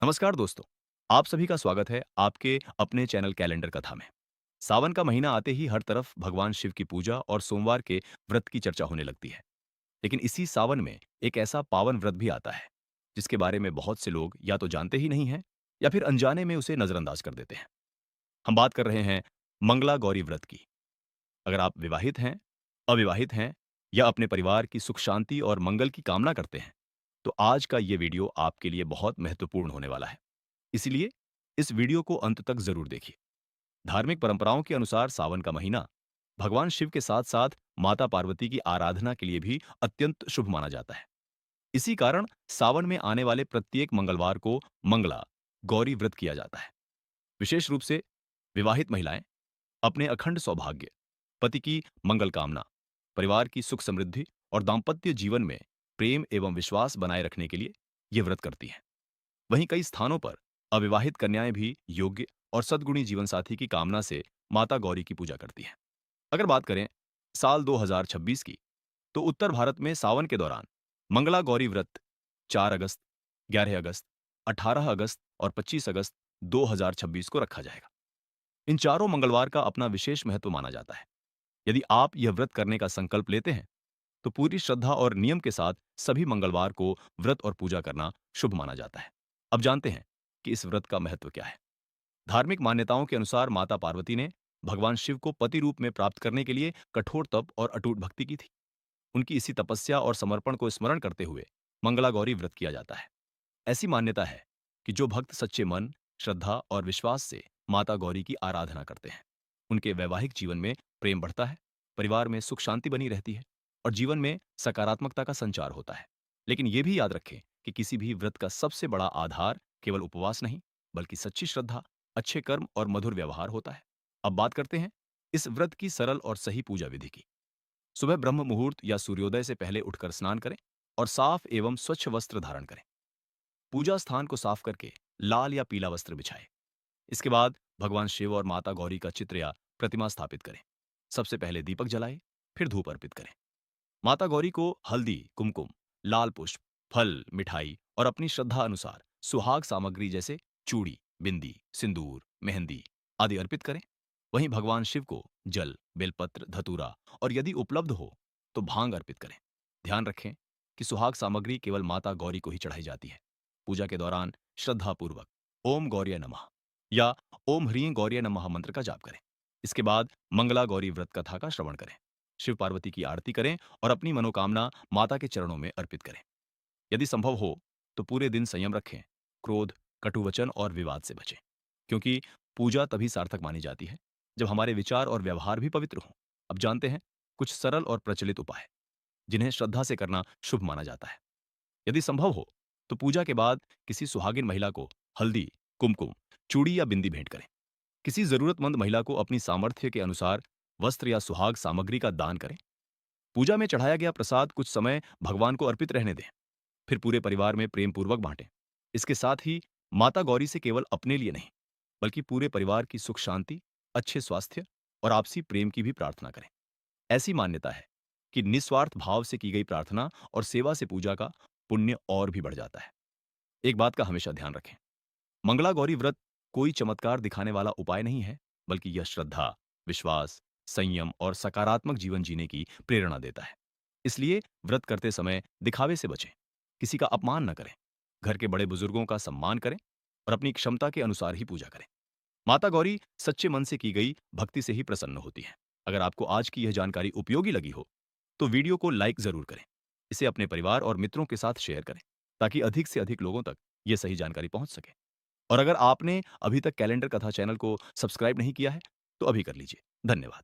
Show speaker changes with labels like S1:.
S1: नमस्कार दोस्तों। आप सभी का स्वागत है आपके अपने चैनल कैलेंडर कथा में। सावन का महीना आते ही हर तरफ भगवान शिव की पूजा और सोमवार के व्रत की चर्चा होने लगती है। लेकिन इसी सावन में एक ऐसा पावन व्रत भी आता है जिसके बारे में बहुत से लोग या तो जानते ही नहीं हैं या फिर अनजाने में उसे नजरअंदाज कर देते हैं। हम बात कर रहे हैं मंगला गौरी व्रत की। अगर आप विवाहित हैं, अविवाहित हैं या अपने परिवार की सुख शांति और मंगल की कामना करते हैं, तो आज का ये वीडियो आपके लिए बहुत महत्वपूर्ण होने वाला है। इसलिए इस वीडियो को अंत तक जरूर देखिए। धार्मिक परंपराओं के अनुसार सावन का महीना भगवान शिव के साथ साथ माता पार्वती की आराधना के लिए भी अत्यंत शुभ माना जाता है। इसी कारण सावन में आने वाले प्रत्येक मंगलवार को मंगला गौरी व्रत किया जाता है। विशेष रूप से विवाहित महिलाएं अपने अखंड सौभाग्य, पति की मंगल कामना, परिवार की सुख समृद्धि और दाम्पत्य जीवन में प्रेम एवं विश्वास बनाए रखने के लिए ये व्रत करती हैं। वहीं कई स्थानों पर अविवाहित कन्याएं भी योग्य और सद्गुणी जीवन साथी की कामना से माता गौरी की पूजा करती हैं। अगर बात करें साल 2026 की, तो उत्तर भारत में सावन के दौरान मंगला गौरी व्रत 4 अगस्त, 11 अगस्त, 18 अगस्त और 25 अगस्त 2026 को रखा जाएगा। इन चारों मंगलवार का अपना विशेष महत्व माना जाता है। यदि आप यह व्रत करने का संकल्प लेते हैं, तो पूरी श्रद्धा और नियम के साथ सभी मंगलवार को व्रत और पूजा करना शुभ माना जाता है। अब जानते हैं कि इस व्रत का महत्व क्या है। धार्मिक मान्यताओं के अनुसार माता पार्वती ने भगवान शिव को पति रूप में प्राप्त करने के लिए कठोर तप और अटूट भक्ति की थी। उनकी इसी तपस्या और समर्पण को स्मरण करते हुए मंगला गौरी व्रत किया जाता है। ऐसी मान्यता है कि जो भक्त सच्चे मन, श्रद्धा और विश्वास से माता गौरी की आराधना करते हैं, उनके वैवाहिक जीवन में प्रेम बढ़ता है, परिवार में सुख शांति बनी रहती है और जीवन में सकारात्मकता का संचार होता है। लेकिन यह भी याद रखें कि किसी भी व्रत का सबसे बड़ा आधार केवल उपवास नहीं, बल्कि सच्ची श्रद्धा, अच्छे कर्म और मधुर व्यवहार होता है। अब बात करते हैं इस व्रत की सरल और सही पूजा विधि की। सुबह ब्रह्म मुहूर्त या सूर्योदय से पहले उठकर स्नान करें और साफ एवं स्वच्छ वस्त्र धारण करें। पूजा स्थान को साफ करके लाल या पीला वस्त्र बिछाएं। इसके बाद भगवान शिव और माता गौरी का चित्र या प्रतिमा स्थापित करें। सबसे पहले दीपक जलाएं, फिर धूप अर्पित करें। माता गौरी को हल्दी, कुमकुम, लाल पुष्प, फल, मिठाई और अपनी श्रद्धा अनुसार सुहाग सामग्री जैसे चूड़ी, बिंदी, सिंदूर, मेहंदी आदि अर्पित करें। वहीं भगवान शिव को जल, बेलपत्र, धतूरा और यदि उपलब्ध हो तो भांग अर्पित करें। ध्यान रखें कि सुहाग सामग्री केवल माता गौरी को ही चढ़ाई जाती है। पूजा के दौरान श्रद्धापूर्वक ओम गौर्य नमः या ओम ह्रीं गौर्य नमः मंत्र का जाप करें। इसके बाद मंगला गौरी व्रत कथा का श्रवण करें। शिव पार्वती की आरती करें और अपनी मनोकामना माता के चरणों में अर्पित करें। यदि संभव हो तो पूरे दिन संयम रखें, क्रोध, कटु वचन और विवाद से बचें, क्योंकि पूजा तभी सार्थक मानी जाती है जब हमारे विचार और व्यवहार भी पवित्र हों। अब जानते हैं कुछ सरल और प्रचलित उपाय जिन्हें श्रद्धा से करना शुभ माना जाता है। यदि संभव हो तो पूजा के बाद किसी सुहागिन महिला को हल्दी, कुमकुम, चूड़ी या बिंदी भेंट करें। किसी जरूरतमंद महिला को अपनी सामर्थ्य के अनुसार वस्त्र या सुहाग सामग्री का दान करें। पूजा में चढ़ाया गया प्रसाद कुछ समय भगवान को अर्पित रहने दें, फिर पूरे परिवार में प्रेम पूर्वक बांटें। इसके साथ ही माता गौरी से केवल अपने लिए नहीं, बल्कि पूरे परिवार की सुख शांति, अच्छे स्वास्थ्य और आपसी प्रेम की भी प्रार्थना करें। ऐसी मान्यता है कि निस्वार्थ भाव से की गई प्रार्थना और सेवा से पूजा का पुण्य और भी बढ़ जाता है। एक बात का हमेशा ध्यान रखें, मंगला गौरी व्रत कोई चमत्कार दिखाने वाला उपाय नहीं है, बल्कि यह श्रद्धा, विश्वास, संयम और सकारात्मक जीवन जीने की प्रेरणा देता है। इसलिए व्रत करते समय दिखावे से बचें, किसी का अपमान न करें, घर के बड़े बुजुर्गों का सम्मान करें और अपनी क्षमता के अनुसार ही पूजा करें। माता गौरी सच्चे मन से की गई भक्ति से ही प्रसन्न होती हैं। अगर आपको आज की यह जानकारी उपयोगी लगी हो, तो वीडियो को लाइक जरूर करें। इसे अपने परिवार और मित्रों के साथ शेयर करें, ताकि अधिक से अधिक लोगों तक यह सही जानकारी पहुंच सके। और अगर आपने अभी तक कैलेंडर कथा चैनल को सब्सक्राइब नहीं किया है, तो अभी कर लीजिए। धन्यवाद।